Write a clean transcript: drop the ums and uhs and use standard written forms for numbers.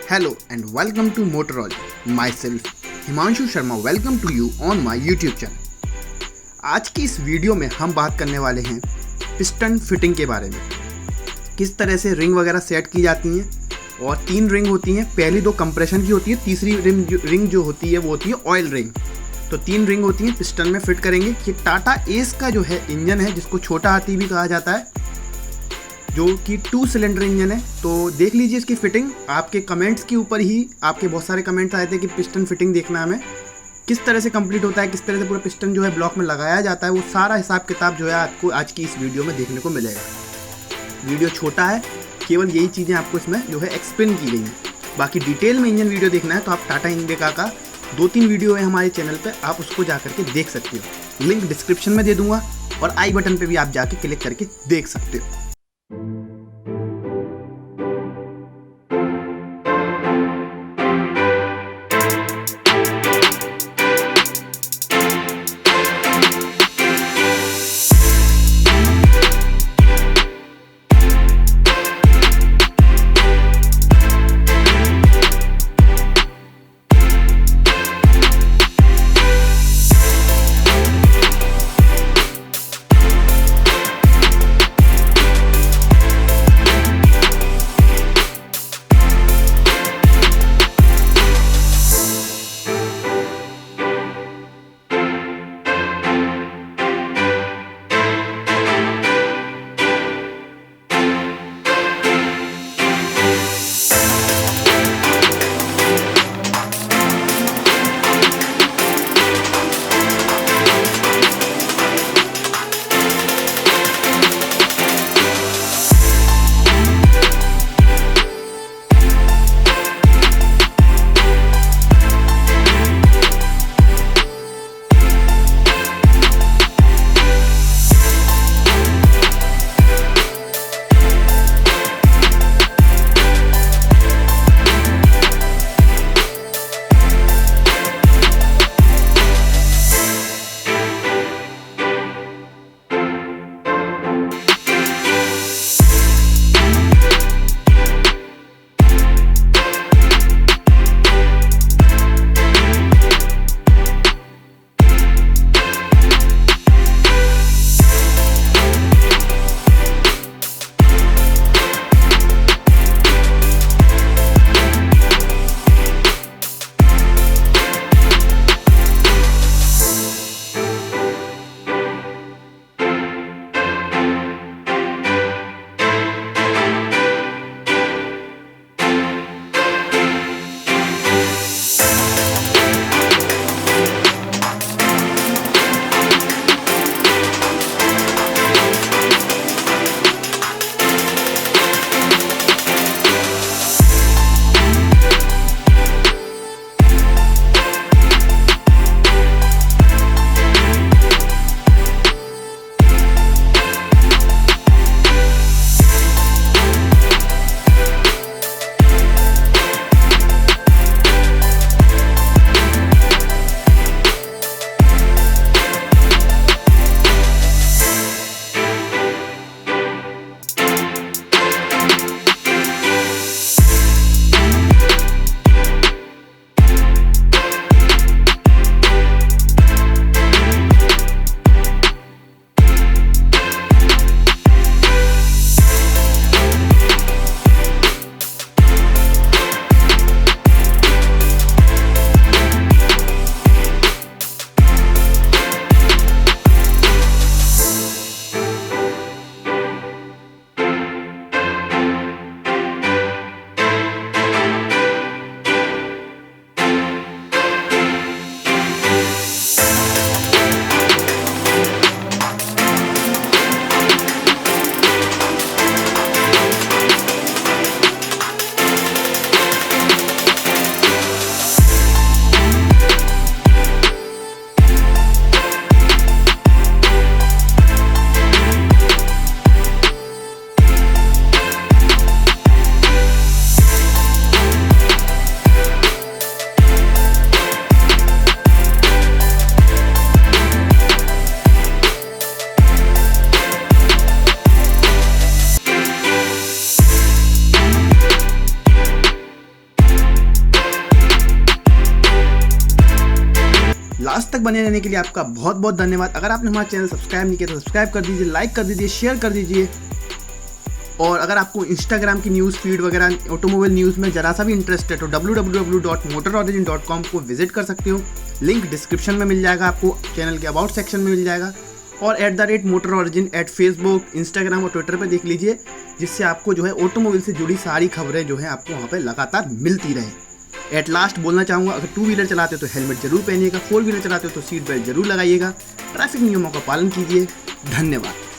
Hello and welcome to Motorology. Myself Himanshu Sharma welcome to you on my YouTube channel. आज की इस video में हम बात करने वाले हैं पिस्टन फिटिंग के बारे में। किस तरह से रिंग वगैरह सेट की जाती हैं, और 3 रिंग होती हैं। पहली 2 कंप्रेशन की होती है, तीसरी रिंग जो होती है वो होती है ऑयल रिंग। तो 3 रिंग होती हैं, पिस्टन में फिट करेंगे। ये टाटा एस का जो है इंजन है, जिसको छोटा हाथी भी कहा जाता है, जो कि 2 सिलेंडर इंजन है। तो देख लीजिए इसकी फिटिंग। आपके कमेंट्स के ऊपर ही आपके बहुत सारे कमेंट्स आए थे कि पिस्टन फिटिंग देखना है हमें, किस तरह से कंप्लीट होता है, किस तरह से पूरा पिस्टन जो है ब्लॉक में लगाया जाता है। वो सारा हिसाब किताब जो है आपको आज की इस वीडियो में देखने को मिलेगा। वीडियो छोटा है, केवल यही चीज़ें आपको इसमें जो है एक्सप्लेन की गई हैं। बाकी डिटेल में इंजन वीडियो देखना है तो आप टाटा इंडिका का 2-3 वीडियो है हमारे चैनल पर, आप उसको जा करके देख सकते हो। लिंक डिस्क्रिप्शन में दे दूंगा, और आई बटन पर भी आप जाके क्लिक करके देख सकते हो। बने रहने के लिए आपका बहुत बहुत धन्यवाद। अगर आपने हमारा चैनल सब्सक्राइब नहीं किया तो सब्सक्राइब कर दीजिए, लाइक कर दीजिए, शेयर कर दीजिए। और अगर आपको इंस्टाग्राम की न्यूज़ फीड वगैरह ऑटोमोबाइल न्यूज़ में ज़रा सा भी इंटरेस्ट है तो www.motororigin.com को विजिट कर सकते हो। लिंक डिस्क्रिप्शन में मिल जाएगा, आपको चैनल के अबाउट सेक्शन में मिल जाएगा। और @motororigin फेसबुक, इंस्टाग्राम और ट्विटर पर देख लीजिए, जिससे आपको जो है ऑटोमोबाइल से जुड़ी सारी खबरें जो है आपको वहाँ पर लगातार मिलती रहे। एट लास्ट बोलना चाहूँगा, अगर 2 व्हीलर चलाते हो तो हेलमेट जरूर पहनिएगा, 4 व्हीलर चलाते हो तो सीट बेल्ट जरूर लगाइएगा, ट्रैफिक नियमों का पालन कीजिए। धन्यवाद।